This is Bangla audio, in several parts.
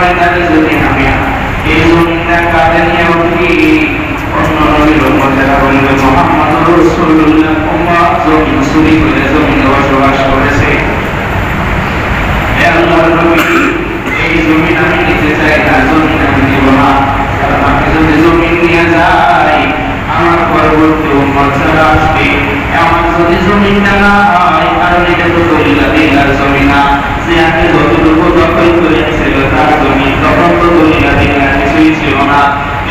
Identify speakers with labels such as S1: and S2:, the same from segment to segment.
S1: ময়দানে যদি আমি এই জমিনটা কাঁধে নিয়ে উঠি, অন্য নবীর উম্মতেরা বলবে মুহাম্মদুর রাসূলুল্লাহ জমিন চুরি করে জমিনে বসবাস করেছে। আল্লাহর নবী, এই জমিন আমি নিতে চাই না, জমিন আমি নিব না। কারণ আমি যদি জমিন নিয়ে যাই, আমার পরবর্তী উম্মত যারা আসবে, আমার যদি জমিনটা না হয়, কারণ এটা তো দলিলা দিলার জমিন না, যে আমি যতটুকু দখল করেছিল তার জমি, তখন তো দলিলা দিলার কিছুই ছিল না।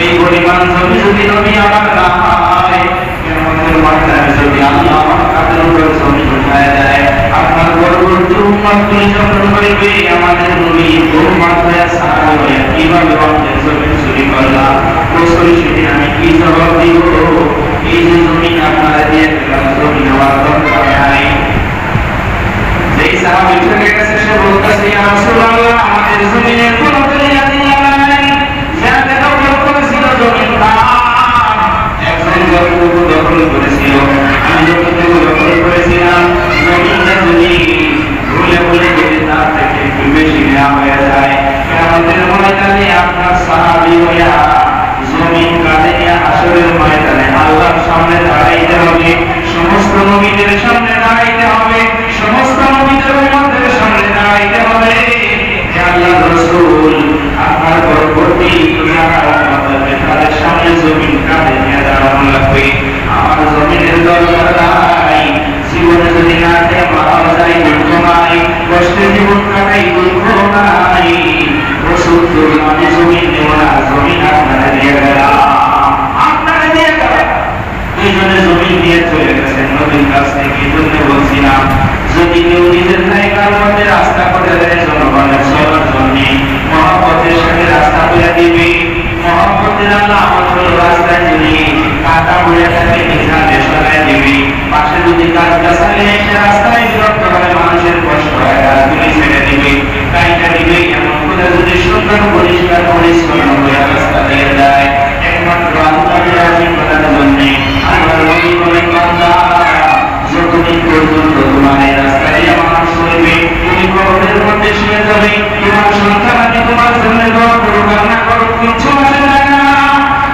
S1: এই পরিমাণ জমি যদি নবী আমার না হয়, কিয়ামতের ময়দানে যদি আল্লাহ আমার কাঁধের উপর জমি উঠায় দেয়, আপনার পরবর্তী উম্মতগুলি যখন বলবে আমাদের নবী উম্মত হয়ে সাহাবা হয়ে কিভাবে আমাদের জমি চুরি করলাম, রসূল সেদিন আমি কি জবাব দিব? এই যে জমি আপনারা দিয়ে গেলাম, জমি নেওয়ার দরকার নাই। যেই সাহাবী থেকে কাছে সে বলতেছে, ইয়া রাসূলুল্লাহ, আমাদের জমিনের কোনো দলিল নাই, যারা দখল করেছিল জমি তার একজন যতটুকু দখল করেছিল, আমি যতটুকু দখল করেছিলাম, জমিটা যদি ভুলে ভুলে যদি তার থেকে একটু বেশি নেওয়া হয়ে যায়, কিয়ামতের ময়দানে আপনার সাহাবী হইয়া জমিন কাঁধে নিয়ে হাসরের ময়দানে আল্লাহর সামনে দাঁড়াইতে হবে, সমস্ত নবীদের সামনে দাঁড়াইতে হবে, সমস্ত নবীদের উম্মতের সামনে দাঁড়াইতে হবে। হে আল্লাহর রাসূল, আপনার পরবর্তী যারা উম্মত হবে তাদের সামনে জমিন কাঁধে নিয়ে দাঁড়ানো লাগবে। আমার জমিনের দরকার নাই, জীবনে যদি না খেয়ে মারা যায় দুঃখ নাই, কষ্টে জীবন কাটাই দুঃখ নাই। রাসূল আমি জমিন নেব না, জমিন আপনারা দিয়ে গেলাম, আপনারা দিয়ে গেলাম। দুইজনে জমিন দিয়ে চলে গেছেন নবীর কাছ থেকে। জন্য বলছিলাম, যদি কেউ নিজের জায়গার মধ্যে রাস্তা করে দেয় জনগণের চলার জন্য, মহব্বতের সাথে রাস্তা করে দিবে, মহব্বতের আল্লাহ আমার রাস্তায় যদি কাটা হয়ে থাকে নিজামে সরাই দিবে, পাশে যদি গাছ গাছালি এসে রাস্তায় বিরক্ত হয়, মানুষের কষ্ট হয়, গাছগুলি ছেড়ে দিবে, গাড়িটা দিবে, এমন করে যদি সুন্দর পরিষ্কার পরিচ্ছন্ন হয়ে রাস্তা দিয়ে দেয়, একমাত্র আল্লাহর আশীর্বাদের জন্য। আল্লাহর নবী বলেন, বান্দা, যতদিন পর্যন্ত তোমার এই রাস্তা দিয়ে মানুষ চলবে, তুমি কবরের মধ্যে শুয়ে যাবে, তোমার সন্তান আগে তোমার জন্য দোয়া করুক আর না করুক কিচ্ছু আসে যায় না।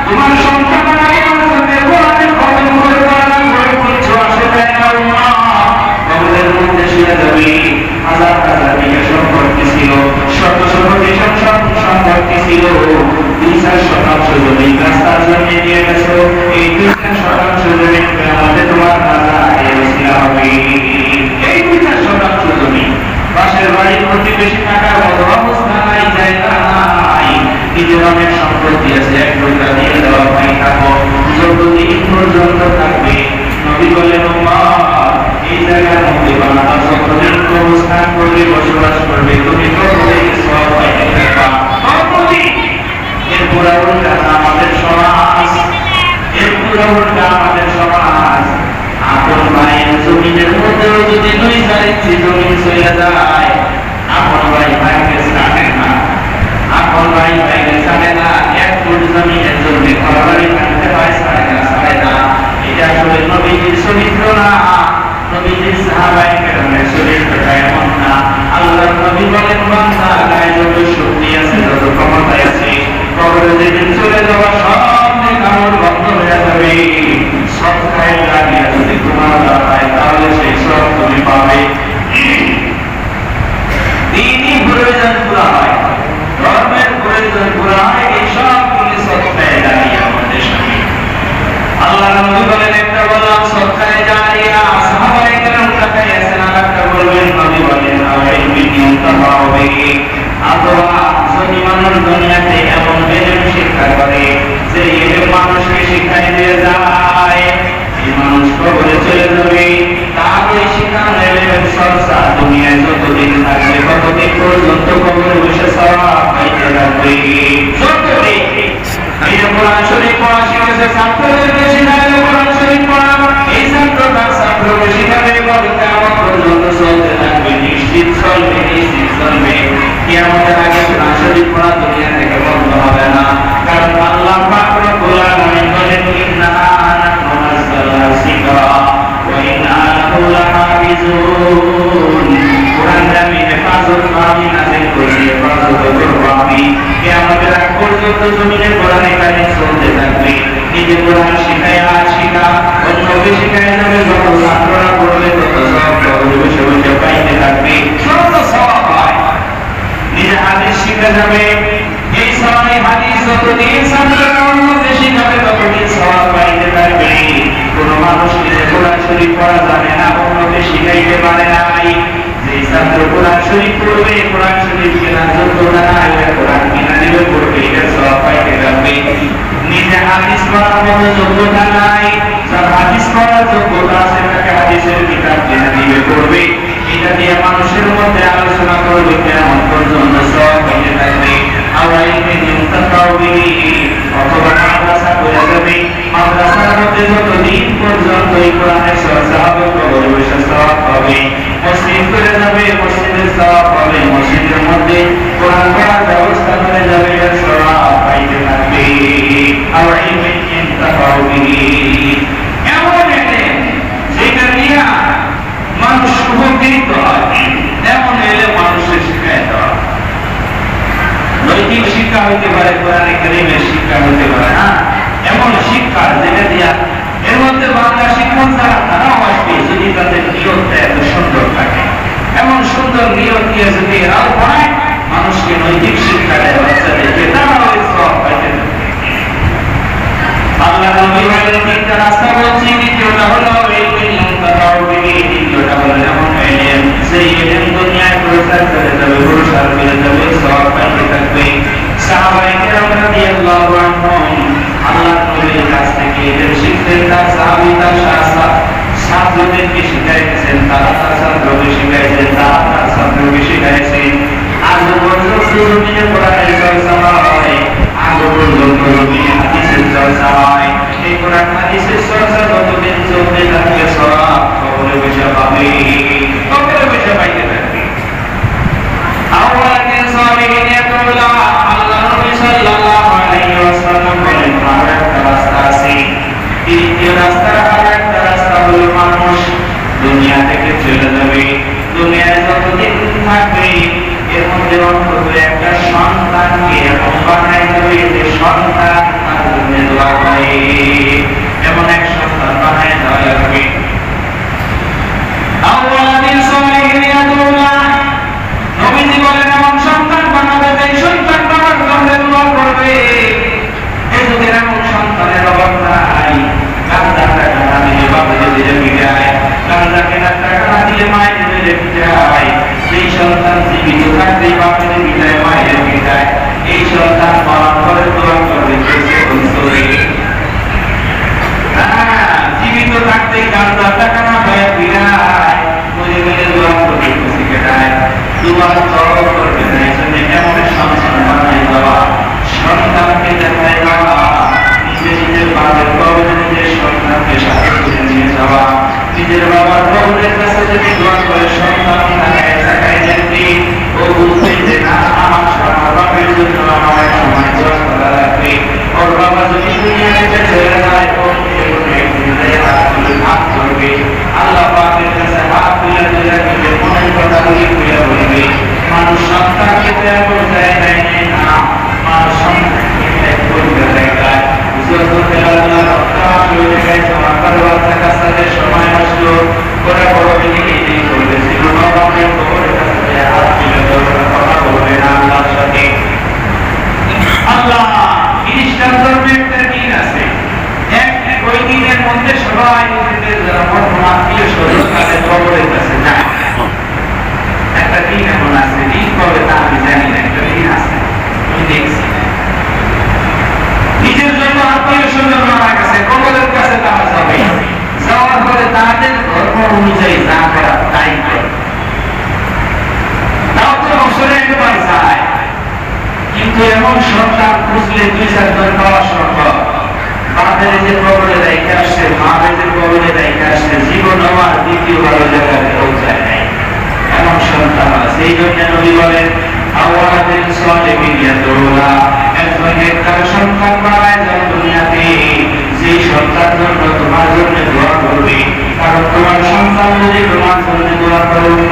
S1: তোমার সন্তান আগে তোমার জন্য কোরআনের খতম করুক আর না করুক কিচ্ছু আসে যায় না। কবরের মধ্যে শুয়ে যাবে, হাজার হাজার বিঘা সম্পত্তি ছিল, শত শত দেশের সম্পত্তি ছিল, 2-4 শতাংশ জমি রাস্তার জন্য দিয়ে গেছো, এই 2-4 শতাংশ জমি আমাদের তোমার রাজা এসেছিল হবে। এই 2-4 শতাংশ জমি পাশের বাড়ির প্রতিবেশী টাকার মতো অবস্থা নাই, জায়গা নাই, নিজের অনেক সম্পত্তি আছে, এক টুকরা দিয়ে দেওয়া ভাই থাকো, যতদিন পর্যন্ত থাকবে। নবী বলেন, এই জায়গার মধ্যে বানানো যতদিন অবস্থান করবে, বসবাস করবে, তুমি কতদিন সব পাইতে থাকবা। এর পুরা উল্টা আমাদের সমাজ, এর পুরা উল্টা আমাদের সমাজ। আপন ভাইয়ের জমিনের মধ্যেও যদি 2-4 ইঞ্চি জমি চলে যায়, আপন ভাই ভাইকে ছাড়ে না, আপন ভাই ভাইকে ছাড়ে না। 1 ফুট জমিনের জন্য ঘরবাড়ি ভাঙতে হয়, ছাড়ে না, ছাড়ে না। এটা আসলে নবীজির চরিত্র না, নবীজির সাহাবায়ে কেরামের চরিত্রটা এমন না। আল্লাহর নবী বলেন, বান্দা, গায়ে যত শক্তি আছে, যত ক্ষমতা আছে, কবরে যেদিন চলে যাওয়া সব কামড় বন্ধ হয়ে যাবে। সব খায় লাগিয়ে যদি তোমার দাঁড়ায়, তাহলে সেই সব তুমি পাবে। দিনই প্রয়োজন পুরা হয়, ধর্মের প্রয়োজন পুরা হয়, এই সবগুলি সব খায় লাগিয়ে আমাদের সামনে। আল্লাহ নবী বলেন, একটা বললাম সৎকারে জারিয়া, সাহাবায়ে কেরাম তাকায় আছেন, আর একটা বলবেন, নবী বলেন, আলাই বিনিয়তা হবে। অথবা যদি মানুষ দুনিয়াতে এমন বেজন শিক্ষা করে যে এর মানুষকে শিক্ষায় দিয়ে যায়, এই মানুষ কবরে চলে যাবে, তার ওই শিক্ষার চর্চা দুনিয়ায় যতদিন থাকবে ততদিন পর্যন্ত কবরে বসে সওয়াব পাইতে থাকবে। যতদিন এই যে কোরআন শরীফ পড়া শিখেছে, ছাত্রদেরকে শিখাবে কোরআন শরীফ পড়া, এই ছাত্র তার ছাত্রকে শিখাবে, কিয়ামত পর্যন্ত চলতে থাকবে, নিশ্চিত চলবে, নিশ্চিত চলবে। কিয়ামতের আগে কোরআন শরীফ পড়া দুনিয়া থেকে বন্ধ হবে না, কারণ আল্লাহ পাক রব্বুল আলামিন বলেন, ইন্না নাহনু নাযালনা যিকরা ওয়া ইন্না লাহু লাহাফিজুন। কোরআন আমি হেফাজত আমি নাযিল করি, হেফাজত করব আমি। হাদিস শিখে যাবে। এই সহি হাদিস যতদিন ছাত্রের মধ্যে শিখাবে ততদিন সওয়াব পাইতে থাকবে। কোন মানুষকে কোরআন শরীফ পড়া জানে না, অন্যকে শিখাইতে পারে নাই, যে ছাত্র কোরআন শরীফ পড়বে, কোরআন শরীফ কেনার যোগ্যতা নাই, কোরআন কিনা দিবে পড়বে, এটা সওয়াব পাইতে থাকবে। নিজে হাদিস পড়ার মতো যোগ্যতা নাই, যার হাদিস পড়ার যোগ্যতা আছে তাকে হাদিসের কিতাব কিনা দিবে পড়বে, এটা দিয়ে মানুষের মধ্যে আলোচনা করবে, কেমন পর্যন্ত সওয়াব পাইতে থাকবে। আল্লাহ ইলমিন ইউনতাফাউ বিহি, অথবা মাদ্রাসা করে যাবে, মাদ্রাসার মধ্যে যতদিন পর্যন্ত এই কোরআনের চর্চা হবে কবর বসে সওয়াব পাবে। মসজিদ করে যাবে, মসজিদের সওয়াব পাবে, মসজিদের মধ্যে কোরআন পড়ার ব্যবস্থা করে যাবে, এর সওয়াব পাইতে থাকবে। আল্লাহ ইলমিন ইউনতাফাউ বিহি, এমন এলেম যেটা নিয়ে মানুষ উপকৃত হয়, এমন এলেম মানুষের শিখাইতে হয়। নৈতিক শিক্ষা হইতে পারে, কোরআনে কারীমের শিক্ষা হইতে পারে, না এমন শিক্ষা যেটা দিয়া এর মধ্যে বাংলা শিক্ষক যারা তারাও আসবে, যদি তাদের নিয়তটা এত সুন্দর থাকে, এমন সুন্দর নিয়ত দিয়ে যদি এরাও পড়ায়, মানুষকে নৈতিক শিক্ষা দেয় বাচ্চাদেরকে, তারাও এই সওয়াব পাইতে থাকবে। আল্লাহ নবী বলেন তিনটা রাস্তা বলছি, দ্বিতীয়টা হলো ইলমিন ইউনতাফাউ বিহি, তৃতীয়টা হলো এমন ইলম যে ইলম দুনিয়ায় প্রচার করে যাবে, প্রসার করে যাবে, সওয়াব পাইতে থাকবে। সাহাবায়ে কেরাম রাদিয়াল্লাহু আনহুম আল্লাহর নবীর কাছ থেকে ইলম শিখতেন, তার সাহাবী তার ছাত্রদেরকে শিখাইতেছেন, তারা তার ছাত্রকে শিখাইছেন, তারা তার ছাত্রকে শিখাইছেন। আজ পর্যন্ত জমিনে কোরআনের চর্চা হয়, আজ পর্যন্ত জমিনে হাদিসের চর্চা হয়। এই কোরআন হাদিসের চর্চা যতদিন চলতে থাকবে সওয়াব কবরে বসে পাবে, কবরে বসে পাইতে থাকবে। আওয়ালাদিন সালিহিনেতুল্লাহ আল্লাহ নবী সাল্লাল্লাহু আলাইহি ওয়াসাল্লাম বলেন, আর একটা রাস্তা আছে, তৃতীয় রাস্তা, আর একটা রাস্তা হলো মানুষ দুনিয়া থেকে চলে যাবে, দুনিয়ায় যতদিন থাকবে এর মধ্যে অন্তত একটা সন্তানকে এমন বানাই দেবে যে সন্তান তার জন্য দোয়া করে, এমন এক সন্তান বানাই দেওয়া লাগবে। আওয়ালাদিন সালিহিনেতুল্লাহ নবীজি বলেন, এমন সন্তান বানাবে যে সন্তান বাবার জন্য দোয়া করবে। এই যুগের এমন সন্তানের অভাব নাই, গাঁজার টাকা না দিলে বাবা যদি রেখে যায়, গাঁজা কেনার টাকা না দিলে মায়ের যদি রেখে যায়, এই সন্তান জীবিত থাকতেই বাপের রেখে যায়, মায়ের রেখে যায়, এই সন্তান মরার পরে দোয়া করবে জীবিত থাকতেই গাঁজার টাকা না হয়ে ফিরায়, মরে গেলে দোয়া করবে দুবার তরফ করবে না। এই জন্য এমন সন্তান বানাই দেওয়া, সন্তানকে দেখায় দেওয়া, নিজের বাবার কবরে নিজের সন্তানকে সাথে করে নিয়ে যাওয়া, নিজের বাবার কবরের কাছে যদি দোয়া করে সন্তান তাকায় দেখবে, ও বুঝবে যে না আমার বাবার জন্য আমার সময় দোয়া করা লাগবে। ওর বাবা যদি দুনিয়া থেকে চলে যায়, ওর হাত করবে, আল্লাহ পাকের কাছে হাত তুলে তুলে নিজের মনের কথাগুলি খুলে বলবে। মানুষ সন্তানকে ত্যাগ করতে দেয় না, মানুষ সন্তানকে ত্যাগ করতে দেয়। যত আল্লাহ রহমত হয়ে গেছে, আমার বাচ্চা কাছে সময় আসলো, ওরা বড় দিকে এই করবে, বাবাকে কবরের কাছে হাত তুলে কথা বলবে না আল্লাহর সাথে। আল্লাহ খ্রিস্টান ধর্মে একটা দিন আছে, ওই দিনের মধ্যে সবাই নিজেদের আত্মীয় স্বজন তাদের কবরের কাছে যায়। একটা দিন এমন আছে, দিন কবে তা আমি জানি না, একটা দিন আছে আমি দেখছি, নিজের জন্য আত্মীয় স্বজন মারা গেছে, কবরের কাছে তারা যাবে, যাওয়ার পরে তাদের ধর্ম অনুযায়ী যা করা তাই করে। তাও তো বছরে একবার যায়, কিন্তু এমন সন্তান খুঁজলে 2-4 পাওয়া সম্ভব। বাপের যে কবরে রেখে আসছে, মায়ের যে কবরে রেখে আসছে, জীবন আমার দ্বিতীয়বার জায়গায় পৌঁছায় নাই, এমন সন্তান আছে। এই জন্য নবী বলেন, আওয়ালাদিন সালিহিনেতুল্লাহ, একটা সন্তান বানায় যাও দুনিয়াতে, যে সন্তান জন্য তোমার জন্য দোয়া করবে, কারণ তোমার সন্তান যদি তোমার জন্য দোয়া করবে,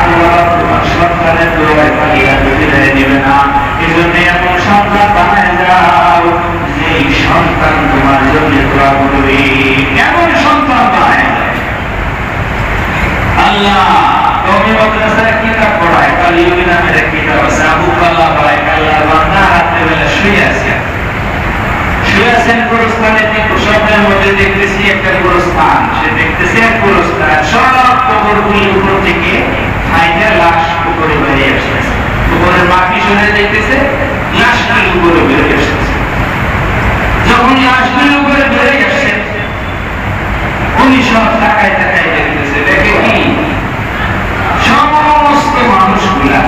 S1: আল্লাহ তোমার সন্তানের দোয়ায় খালি হাতে বিদায় দিবে না। এই জন্য এমন সন্তান বানায় যাও যে সন্তান তোমার জন্য দোয়া করবে, এমন সন্তান বানায় যাও। আল্লাহ কওমি মাদ্রাসায় কিতাব পড়ায়, আল-ইউমি নামের এক কিতাব আছে, আবু কালাবা আল্লাহর বান্দা রাতে বেলা শুয়ে আছে, শুয়ে আছেন গোরস্থানে। স্বপ্নের মধ্যে দেখতেছি একটা গোরস্থান, সে দেখতেছে এক গোরস্থান, সব কবরগুলি উপর থেকে ফাইনাল লাশ উপরে বেরিয়ে আসতেছে, উপরের মাটি শুনে দেখতেছে লাশগুলি উপরে বেরিয়ে আসতেছে। যখন লাশগুলি উপরে বেরিয়ে আসছে, উনি সব তাকায় তাকায় দেখতেছে, দেখে কি সমস্ত মানুষগুলা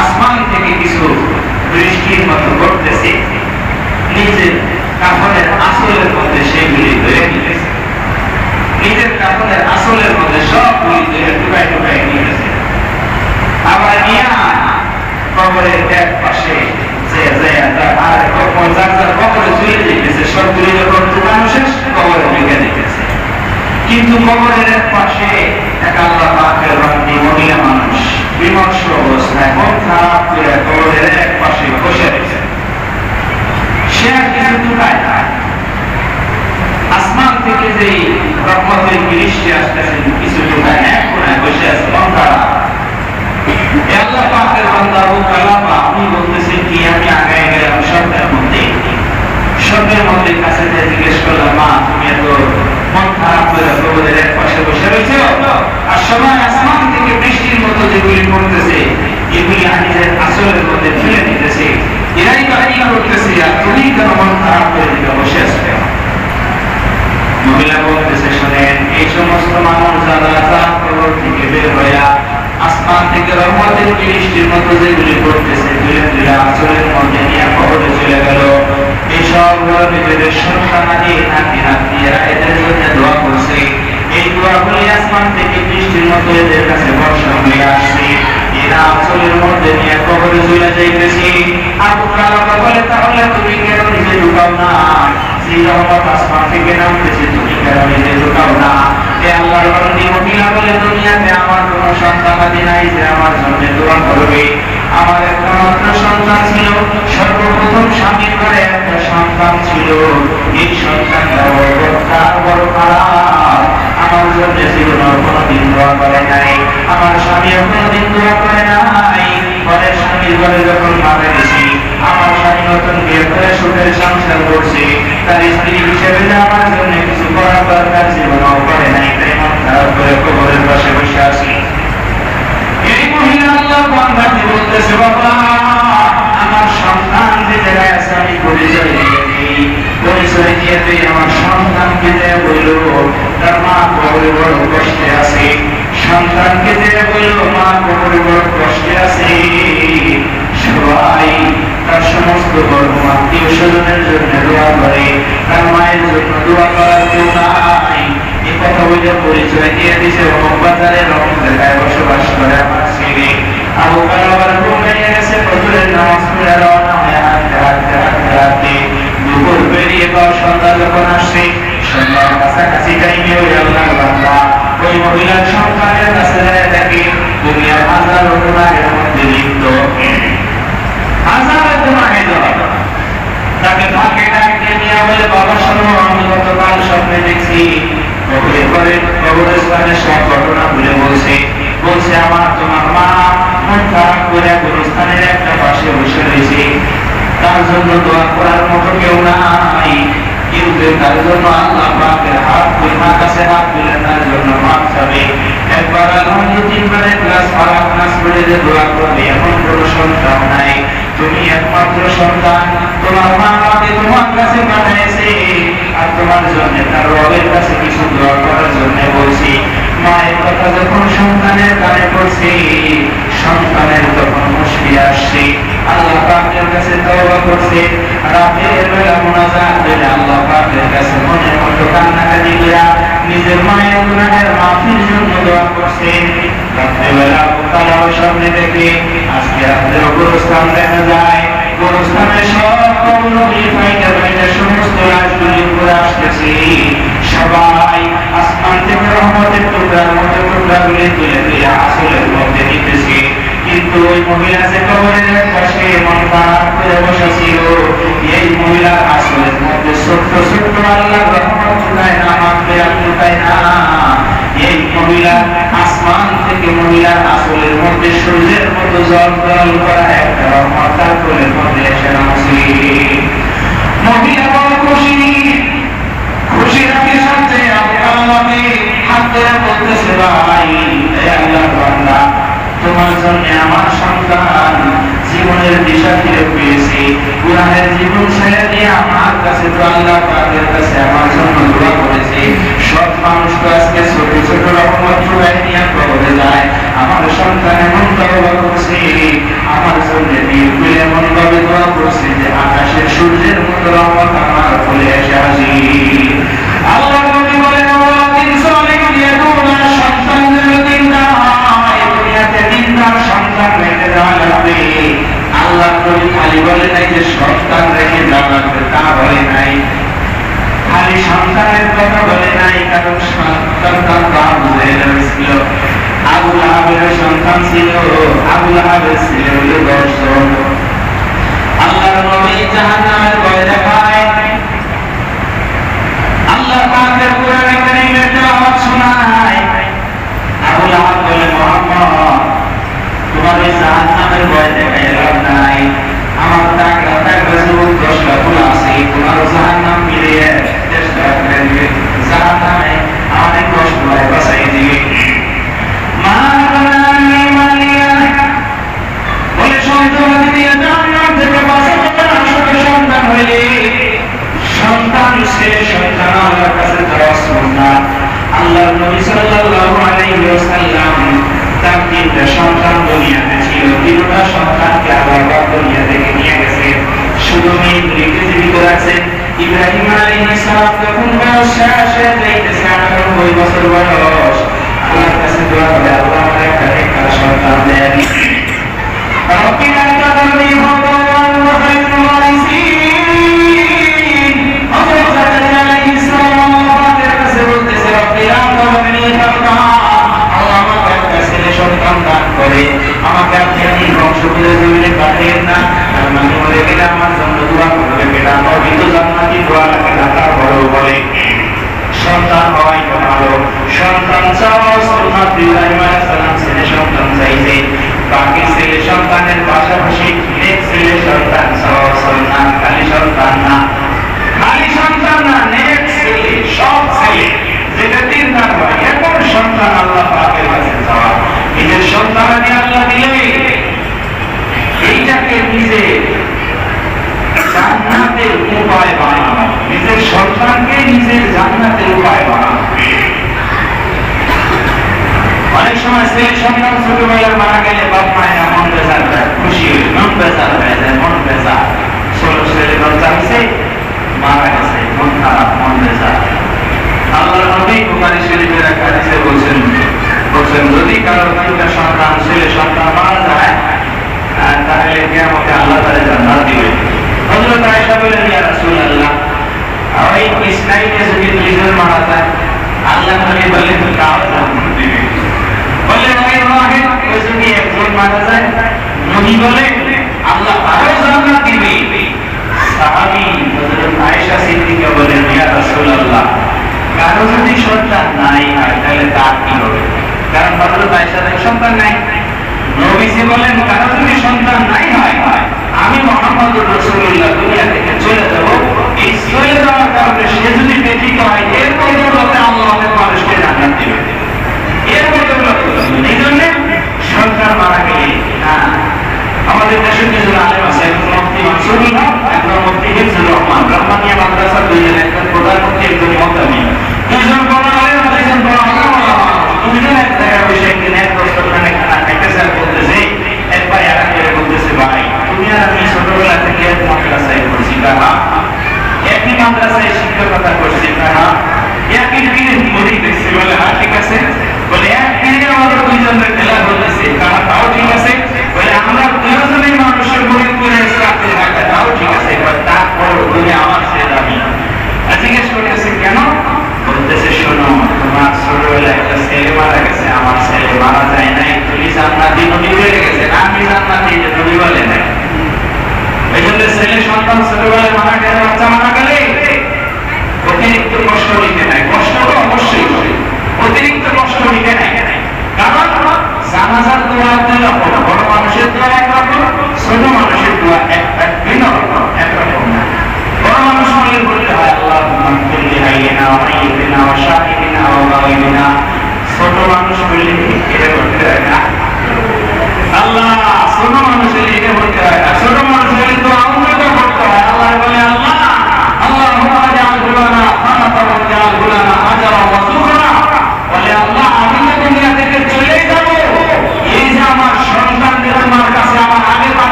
S1: আসমান থেকে কিছু বৃষ্টির মতো করতেছে, নিজের কাপড়ের আসলের মধ্যে সেগুলি ধরে নিতেছে, নিজের কাপড়ের আসলের মধ্যে সবগুলি ধরে টুকায় টুকায় নিতেছে। আবার নিয়া কবরের এক পাশে আর কবরে চলে যেতেছে, সবগুলি যখন টুকানো শেষ কবরে ঢুকে দিতেছে। কিন্তু কবরের এক পাশে এক আল্লাহ পাকের বান্দি মহিলা মানুষ বিমর্ষ অবস্থায় মন খারাপ করে কবরের এক পাশে বসে রয়েছে। সে আর কিছু টুকায় না, আসমান থেকে যে রহমতের বৃষ্টি আসতেছে কিছু টুকায় না, এক কোণায় বসে আছে মন খারাপ। আল্লাহ পাকের বান্দা আবু কালাবা আপনি বলতেছেন কি? আমি আগায় গেলাম স্বপ্নের মধ্যে কাছে জিজ্ঞেস করলাম, মা তুমি এত মন খারাপ করে কবরের এক পাশে বসে রয়েছে, আর সময় আসমান থেকে বৃষ্টির মতো যেগুলি পড়তেছে এগুলি নিজের আসলের মধ্যে ফেলে দিতেছে, এরাই বাড়ি করতেছে, আর তুমি কেন মন খারাপ করে দিকে বসে আসবে? মহিলা বলতেছে, শোনেন, এই সমস্ত মানুষ যারা কবর থেকে বের হইয়া আসমান থেকে রহমতের বৃষ্টির মতো যেগুলি পড়তেছে তুলে তুলে আসলের মধ্যে নিয়ে কবরে চলে গেল, এই সবগুলো নিজেদের সন্তানাদি নাতি নাতনিরা এদের জন্য দোয়া করছে, এই দোয়াগুলি আসমান থেকে বৃষ্টির মতো এদের কাছে বর্ষা হয়ে আসছে, এরা আসলের মধ্যে নিয়ে কবরে চলে যাইতেছি। আবু কালাবা বলে, তাহলে তুমি কেন নিজে ঢুকাও না? সেই রহমত আসমান থেকে নামতেছে, তুমি কেন নিজে ঢুকাও না? এ আল্লাহর বান্দি মহিলা বলে, দুনিয়াতে আমার কোনো সন্তানাদি নাই যে আমার জন্য দোয়া করবে। আমার একটা মাত্র সন্তান ছিল, সর্বপ্রথম স্বামীর ঘরে একটা সন্তান ছিল, এই সন্তানটা বড় খারাপ, আমার জন্য জীবনে কোনোদিন দোয়া করে নাই, আমার স্বামীও কোনোদিন দোয়া করে নাই। ঘরের স্বামীর ঘরে যখন মারা গেছি, আমার স্বামী নতুন বিয়ে করে সুখের সংসার করছে, তার স্ত্রী হিসেবে আমার জন্য কিছু করার দরকার জীবনেও করে নাই, তাই মন খারাপ করে কবরের পাশে বসে আছি। এই মহিলা আল্লাহর বান্দাকে বলতেছে, বাবা আমার সন্তান যে জায়গায় আছে আমি পরিচয় দিয়ে দিই, পরিচয় দিয়ে তুই আমার সন্তানকে যে বলল তার মা কবরে বড় কষ্টে আছে, সন্তানকে যে বলল মা কবরে বড় কষ্টে আছে, সবাই তার সমস্ত বড় আত্মীয় স্বজনের জন্য দোয়া করে, তার মায়ের জন্য দোয়া করার কেউ নাই। এই কথা বলে পরিচয় দিয়ে দিছে অমুক বাজারের অমুক জায়গায় বসবাস করে আমার ছেলে। আবু কালাবার ঘুম ভেঙে গেছে, ফজরের নামাজ পড়ে রওনা হয়ে হাঁটতে হাঁটতে হাঁটতে হাঁটতে দুপুর পেরিয়ে সন্ধ্যা যখন আসছে, সন্ধ্যার কাছাকাছি টাইমে ওই আল্লাহর বান্দা ওই মহিলার সন্তানের কাছে দেখে দুনিয়ার হাজার গুনাহের মধ্যে লিপ্ত, হাজার গুনাহে তাকে ভাগে ডাকে নিয়ে বলে, বাবা শোনো, আমি গতকাল স্বপ্নে দেখছি কবরস্থানের সব ঘটনা ভুলে বলছে আমার তোমার মা মন খারাপ করে গোরস্থানের একটা পাশে বসে রয়েছে, তার জন্য দোয়া করার মতো কেউ নাই, কিন্তু তার জন্য আল্লাহ পাকের হাত তুলে কাছে হাত তুলে তার জন্য মাপ চাবে, একবার আল্লাহ তিনবারে ক্লাস ফারাক নাস করে যে দোয়া করবে এমন কোনো সন্তান নাই, তুমি একমাত্র সন্তান, তোমার মা আমাকে তোমার কাছে পাঠিয়েছে, আর তোমার জন্য তার রবের কাছে কিছু দোয়া করার জন্য বলছি। মায়ের কথা যখন সন্তানের কানে পড়ছে, সন্তানের তখন মুশকিল আসছে, আল্লাহ পাকের কাছে তওবা করছে, রাতের বেলা মুনাজাত করে আল্লাহ পাকের কাছে মনের মতো কান্নাকাটি করে নিজের মায়ের গুনাহের মাফির জন্য দোয়া করছে। রাত্রেবেলা কালাও স্বপ্নে দেখে আজকে রাত্রে গোরস্থান দেখা যায়, গোরস্থানের সব কবরগুলি ফাইটা ফাইটা সমস্ত লাশগুলি উপরে আসতেছে, সবাই আসমান থেকে রহমতের টুকরার মতো টুকরাগুলি তুলে তুলে আসলের মধ্যে নিতেছে, কিন্তু ওই মহিলা যে কবরের পাশে মন খারাপ করে বসেছিল, এই মহিলার আসলের মধ্যে ছোট্ট ছোট্ট আল্লাহর রহমত চুকায় না, মাত্রে চুকায় না, এই মহিলা আসমান থেকে মহিলার আসলের মধ্যে সূর্যের মতো জ্বলজ্বল করা একটা রহমত তার কোলের মধ্যে এসে নামছে। মহিলা বড় খুশি, খুশির সাথে আল্লাহকে হাত ধরে বলতেছে, ভাই আল্লাহর বান্দা, তোমার জন্য আমার সন্তান জীবনের দিশা ফিরে পেয়েছি, গুনাহের জীবন ছেড়ে দিয়ে আমার কাছে তো আল্লাহ পাকের কাছে আমার জন্য দোয়া করেছে। সব মানুষ তো আজকে ছোট ছোট রহমত চুড়াই নিয়ে কবরে যায়, আমার সন্তান এমন তওবা করছে, আমার জন্য নির্ভুল এমন ভাবে দোয়া করছে যে আকাশের সূর্যের মতো রহমত আমার কোলে এসে হাজির। আল্লাহ নবী বলেন, সন্তানদের দিন নাই, দুনিয়াতে দিনদার সন্তান রেখে দেওয়া লাগবে। আল্লাহ নবী খালি বলে নাই যে সন্তান রেখে দেওয়া লাগবে, তা বলে নাই। খালি সন্তানের কথা বলে নাই, কারণ সন্তান তার বুঝে ছিল। আবু লাহাবের সন্তান ছিল, আবু লাহাবের ছেলে হলো 10 জন। আল্লাহ নবী জাহান্নামের ভয় দেখায়, আল্লাহ পাকের কোরআনে কারীমের তেলাওয়াত শোনায়। আবু লাহাব বলে, মুহাম্মদ তোমার এই জাহান্নামের ভয় দেখায় লাভ নাই, আমার টাকা যুবক 10 লাখ আছে, তোমার জাহান্নাম মিলিয়ে চেষ্টা করেন জাহান্নামে আমাদের কষ্ট হয় বাঁচাই দিবে। বলে সন্তান দিয়ে জাহান্নাম থেকে বাঁচাতে সন্তান হইলে সন্তান ছেলে সন্তান আল্লাহর কাছে যাওয়া সুন্নাত। আল্লাহর নবী সাল্লাল্লাহু আলাইহি ওয়াসাল্লাম তার 3টা সন্তান দুনিয়াতে ছিল, 3টা সন্তানকে আল্লাহ দুনিয়া থেকে নিয়ে গেছে, শুধু মেয়েকে জীবিত রাখছেন। ইব্রাহিম আলাইহিস সালাম যখন বয়স শেষ হয়ে যাইতেছে, 98 বছর বয়স, আল্লাহর কাছে দোয়া করে, আল্লাহ আমাকে একটা সন্তান দেন। রব্বিনা তাকাব্বাল ভগবান ওয়া খায়রুল ওয়ারিসিন। হযরত জাকারিয়া আলাইহিস সালাম আল্লাহর কাছে বলতেছে, রব্বিনা তাকাব্বাল আল্লাহ আমাকে একটা ছেলে সন্তান দান করে, আমাকে আপনি বংশগুলো জমিনে পাঠিয়ে না, আর মাঝে মধ্যে গেলে আমার জন্য দোয়া করবে, বেটা আমার কিন্তু জান্নাতি দোয়া লাগে না। তারপরেও বলে সন্তান হওয়াই তো ভালো, সন্তান চাও সুন্নাত। ইব্রাহিম আলাইহিস সালাম ছেলে সন্তান চাইছে, বাকি ছেলে সন্তানের পাশাপাশি নেক ছেলে সন্তান চাও সুন্নাত। খালি সন্তান না, খালি সন্তান না, নেক ছেলে, সব ছেলে যেটা দিনদার হয় এমন সন্তান আল্লাহ পাকের কাছে চাওয়া। নিজের সন্তানকে আল্লাহ দিলে এইটাকে নিজে জান্নাতের উপায় বানানো, নিজের সন্তানকে নিজের জান্নাতের উপায় বানানো। অনেক সময় ছেলে সন্তান ছোটবেলায় মারা গেলে বাপ মায়েরা মন বেজার হয়, খুশি হয়ে মন বেজার হয়ে যায়, মন বেজার। 16 ছেলে বাচ্চা মারা গেছে, মন খারাপ, মন বেজার। আল্লাহর নবী বুখারী শরীফের এক হাদিসে বলেন যদি কারো 3টা সন্তান ছেলে সন্তান মারা যায়, তাহলে কিয়ামতে আল্লাহ তাআলা জান্নাত দিবেন। হযরত আয়েশা বলেন, ইয়া রাসূলুল্লাহ, ওই ইসমাঈলকে যদি 2 জন মারা যায়, আল্লাহ নবী বলেন কাও জান্নাত দিবেন। বললেন ওই ওয়াহিদ যদি 1 জন মারা যায়, নবী বলেন আল্লাহ আরো জান্নাত দিবেন। সাহাবী হযরত আয়েশা সিদ্দিকা বলেন, ইয়া রাসূলুল্লাহ, কারো যদি সন্তান নাই হয় তাহলে তার কি হবে? কারণ হযরত আয়েশার সন্তান নাই। নবীজি বলেন, কারো যদি সন্তান নাই হয়, আমি মুহাম্মদুর রাসূলুল্লাহ দুনিয়া থেকে চলে যাব, এই চলে যাওয়ার কারণে সে যদি ব্যতীত হয়, এর বদৌলতে আল্লাহ আমাদের মানুষকে জান্নাত দিবেন। এর বদৌলতে এই জন্য সন্তান মারা গেলে আমাদের দেশের কিছু আলেম আছে, একজন মুফতি মানসুরুল্লাহ, একজন মুফতি হিফজুর রহমান, রহমানিয়া মাদ্রাসা 2 জন, একজন প্রধানমন্ত্রী, একজন মুফতি, 2 জন বড় আলেম, 2 জন বড় আলেম, 2 জন এক জায়গায় বসে একদিন এক দস্তরখানে খানা খাইতেছে আর বলতেছে, একবার একা করে বলতেছে, ভাই তুমি আর আমি ছোটবেলা থেকে এক মাদ্রাসায় পড়ছি, একই মাদ্রাসায় শিক্ষকতা করছি, একই দিনে মুড়ি দেখছি, বলে হ্যাঁ ঠিক আছে, বলে এক দিনে আমাদের 2 জনের খেলা বলতেছে, তাও ঠিক আছে,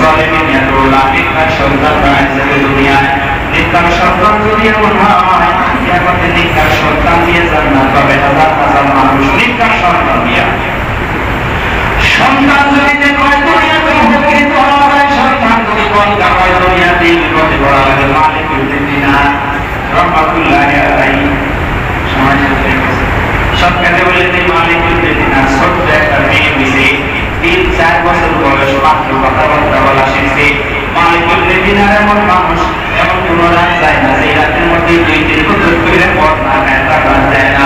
S1: সালিহিন ইয়াদউলা নেককার সন্তান বানাইছে দুনিয়ায়। নেককার সন্তান যদি এমন হয়, কিয়ামতে নেককার সন্তান দিয়ে জান্নাত পাবে হাজার হাজার মানুষ নেককার সন্তান দিয়া। সন্তান যদি দেখয় দুনিয়াতে উপকৃত হওয়া যায়, সন্তান যদি বন্ধা হয় দুনিয়াতে বিপদে পড়া লাগে। মালিক ইবনে দিনার রাহমাতুল্লাহি আলাইহি সময় শেষ হয়ে গেছে। সরকারে বলেছে মালিক ইবনে দিনার ছোট্ট একটা মেয়ে দিছে, 3-4 বছর বয়স, মাত্র কথাবার্তা বলা শিখছে। মালিক ইবনে দিনার এমন মানুষ, এমন কোন রাত যায় না যে রাতের মধ্যে 2-3 বছর করে পথ না খায়, তা রাত যায় না।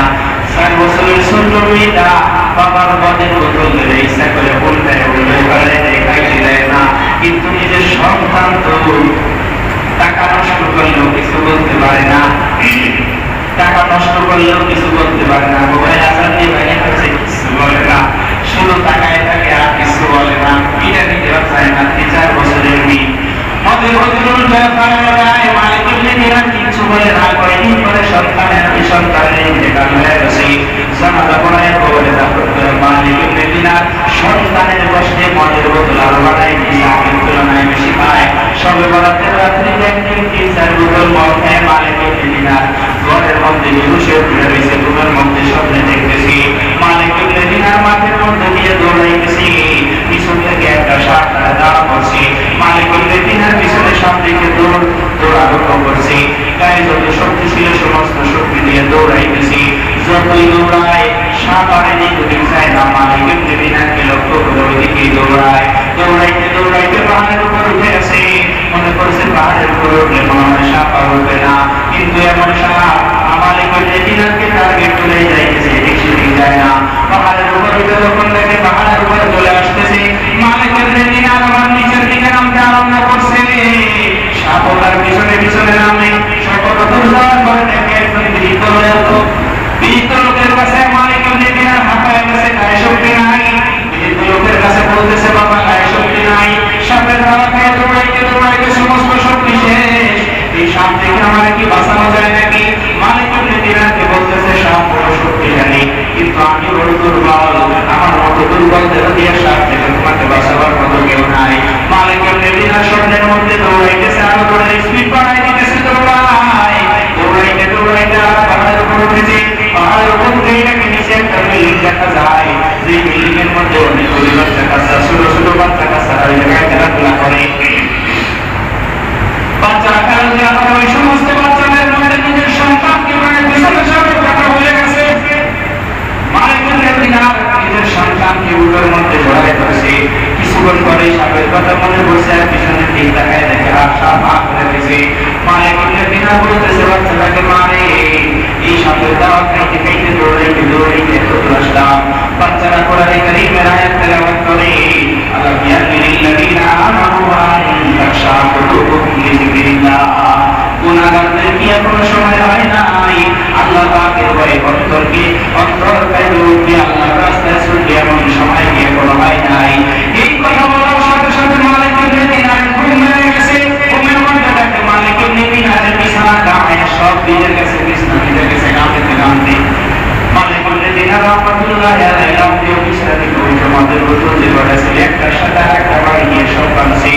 S1: 4 বছরের ছোট্ট মেয়েটা বাবার মদের বোতল ধরে ইচ্ছা করে উল্টায় খাইতে দেয় না, কিন্তু নিজের সন্তান তো টাকা নষ্ট করলেও কিছু বলতে পারে না, টাকা নষ্ট করলেও কিছু বলতে পারে না, মোবাইল আসার দিয়ে বাইরে হচ্ছে কিছু বলে না, শুধু টাকায় থাকে আর কিছু বলে না, এটা নিতে চায় না। 3-4 বছরের মেয়ে মদের বোতল উল্টায় পারে মালিক ইবনে দিনার কিছু বলে না। কয়েকদিন পরে সন্তানের ইন্তেকাল হয়ে গেছে। জানাজা পড়ায় কবরে দাফন করে মালিক ইবনে দিনার সন্তানের কষ্টে মদের বোতল আরো বাড়াই দিয়ে আগের তুলনায় বেশি পায়। সবে বরাতের রাত্রি দেখলেন 3-4 বোতল মদ খায় মালিক ইবনে দিনার ঘরের মধ্যে বসে পড়ে রয়েছে। ঘরের মধ্যে স্বপ্নে দেখতেছি মালিক ইবনে দিনার মাঠের মধ্যে দিয়ে দৌড়াইতেছি, পিছন থেকে একটা সাপ তারা দাঁড়া করছে। মালিক ইবনে দিনার পিছনে সাপ দেখে দৌড়াদৌড় করছে। গায়ে যত শক্তি ছিল সমস্ত শক্তি দিয়ে দৌড়াইতেছি। যতই দৌড়ায় সাপ আর এদিকে যায় না, মালিক ইবনে দিনারকে লক্ষ্য করে ওইদিকে দৌড়ায়। দৌড়াইতে দৌড়াইতে পাহাড়ের উপর উঠে গেছে। মনে করছে পাহাড়ের উপর উঠলে মনে হয় সাপ আর উঠবে না, কিন্তু এমন সাপ মালিক ইবনে দিনারকে টার্গেট করে যাইতেছে, এদিকে যায় না। পাহাড়ের উপর উঠে যখন দেখে পাহাড়ের উপরে চলে আসতেছে, মালিক ইবনে দিনার আমার নিচের দিকে নামতে আরম্ভ করছে। সাপ তার পিছনে পিছনে নামে। সকল দূর যাওয়ার পরে দেখে একজন বৃদ্ধ লোক, বৃদ্ধ লোকের কাছে মালিক ইবনে দিনার হাঁপায় গেছে, গায়ে শক্তি নাই। বৃদ্ধ লোকের কাছে বলতেছে বাবা গায়ে শক্তি নাই। সাপের ধারা খেয়ে দৌড়াইতে দৌড়াইতে সমস্ত শক্তি শেষ। এই সাপ থেকে আমার কি বাঁচানো যায় নাকি? মালিক ইবনে দিনারকে বলতেছে সাপ বড় শক্তিশালী, কিন্তু আমি বড় দুর্বল, আমার মতো দুর্বল দেহ দিয়ে সাপ থেকে তোমাকে বাঁচাবার মতো কেউ নাই। মালিক ইবনে দিনার স্বপ্নের মধ্যে দৌড়াইতেছে, আরো দৌড়ে স্পিড বাড়াই দিতেছে, দৌড়ায় দৌড়াইতে দৌড়াইতে আর পাহাড়ের উপর উঠেছে। পাহাড়ের উপর থেকে নিচে একটা বিল্ডিং দেখা যায়, যে বিল্ডিং এর মধ্যে অনেক বাচ্চা কাচ্চা, ছোট ছোট বাচ্চা কাচ্চারা ওই জায়গায় খেলাধুলা করে। বাচ্চারা খেলাধুলা করে, ওই সমস্ত বাচ্চাদের মধ্যে নিজের সন্তানকে পিছনে সাপের কথা বলে গেছে। মালিক ইবনে দিনার নিজের সন্তানকে বুকের মধ্যে জড়ায় ধরেছে। কিছুক্ষণ পরে সাপের কথা মনে পড়ছে, আর পিছনের দিক তাকায় দেখে আর সাপ ভাগ করে দিয়েছে। মালিক ইবনে দিনার বলতেছে বাচ্চাটাকে মারে, এই সাপের দাওয়া খাইতে খাইতে দৌড়াইতে দৌড়াইতে চলে আসলাম। বাচ্চারা কোরআনে কারীমের আয়াত তেলাওয়াত করে, আলাম ইয়ানিল্লাযীনা আমানু ওয়া তাখশা কুলুবুহুম লিযিকরিল্লাহ। গুনাহগারদের কি এখনো সময় হয় নাই আল্লাহ পাকের ভয়ে অন্তর কাইবে উঠবে, আল্লাহর রাস্তায় ছুটবে, এমন সময় কি এখনো হয় নাই? এই কথা বলার সাথে সাথে মালিক ইবনে দিনার ঘুম ভেঙে গেছে। ঘুমের মধ্যে দেখে মালিক ইবনে দিনারের বিছানা গায়ে সব ভিজে গেছে, বিছানা ভিজে গেছে গামতে গামতে। মালিক ইবনে দিনার রাহমাতুল্লাহি আলাইহি বিছানা থেকে উঠে মাদের বোতল যে গড়াইছে, একটার সাথে আরেকটা বাড়ি নিয়ে সব বানছে।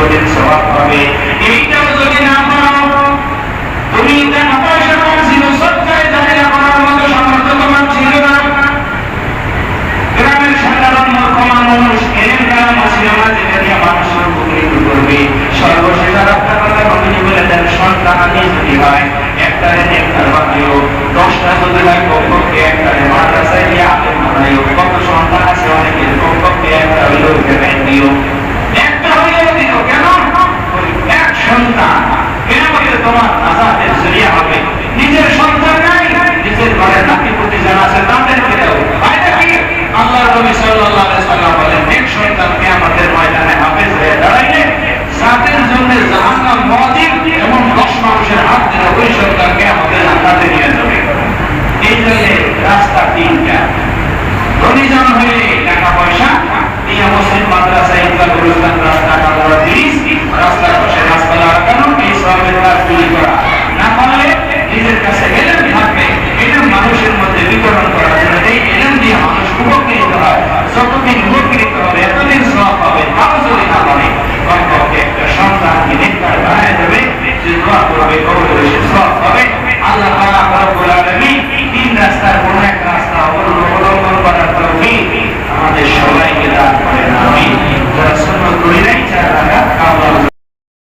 S1: কোটির সওয়াব পাবে। এইটাও যদি না পারো, তুমি টাকা পয়সা কম ছিল, সচ্চাই জাহিরা করার মতো সামর্থ্য তোমার ছিল না, গ্রামের সাধারণ মূর্খমান মানুষ এলেম কালাম ছিল না যেটা দিয়ে মানুষের উপকৃত করবে, সর্বশেষ আরেকটা কথা কমিটি বলে দেন, সন্তানাদি যদি হয় একটারে একটার বানিও, 10টা যদি হয় কমপক্ষে একটারে মাদ্রাসায় গিয়ে আলেম বানাইও। কত সন্তান আছে অনেকের, কমপক্ষে একটা হইলেও ফেরাই দিও, একটা হইলেও দিও। কেন? এক সন্তান কেনামতের তোমার নাজাতের জরিয়া হবে। নিজের সন্তান নাই, নিজের ঘরে নাতি পুতি যারা আছে তাদেরকে দাও। ফায়দা কি? আল্লাহর নবী সাল্লাল্লাহু আলাইহি সাল্লাম বলেন, এক সন্তান কিয়ামতের ময়দানে হাফেজ হয়ে দাঁড়াইলে জাতির জন্য জাহান্নাম ওয়াজিব, এমন 10 মানুষের হাত ধরে ওই সন্তান কিয়ামতের জান্নাতে নিয়ে যাবে। এই জন্য রাস্তা তিনটা, ধনীজন হইলে টাকা পয়সা নিয়ে মসজিদ মাদ্রাসা ঈদগাহ গুরুস্থান রাস্তা কামরা ব্রিজ রাস্তার পাশে গাছপালা লাগানো, এই সবের কাজগুলি করা। না পারলে নিজের কাছে এলেম থাকবে, এলেম মানুষের মধ্যে বিতরণ করার জন্য। এই এলেম দিয়ে মানুষ উপকৃত হয়, যতদিন উপকৃত হবে এতদিন সওয়াব পাবে। তাও যদি না পারে কমপক্ষে একটা সন্তানকে নেককার বানায় দেবে, যে দোয়া করবে কবরে সে সওয়াব পাবে। আল্লাহ তাআলা রব্বুল আলামিন তিন রাস্তার কোনো এক রাস্তা অবলম্বন করার তৌফিক আমাদের সবাইকে দান করেন। আমিন। যারা সুন্নাত করি নাই, যারা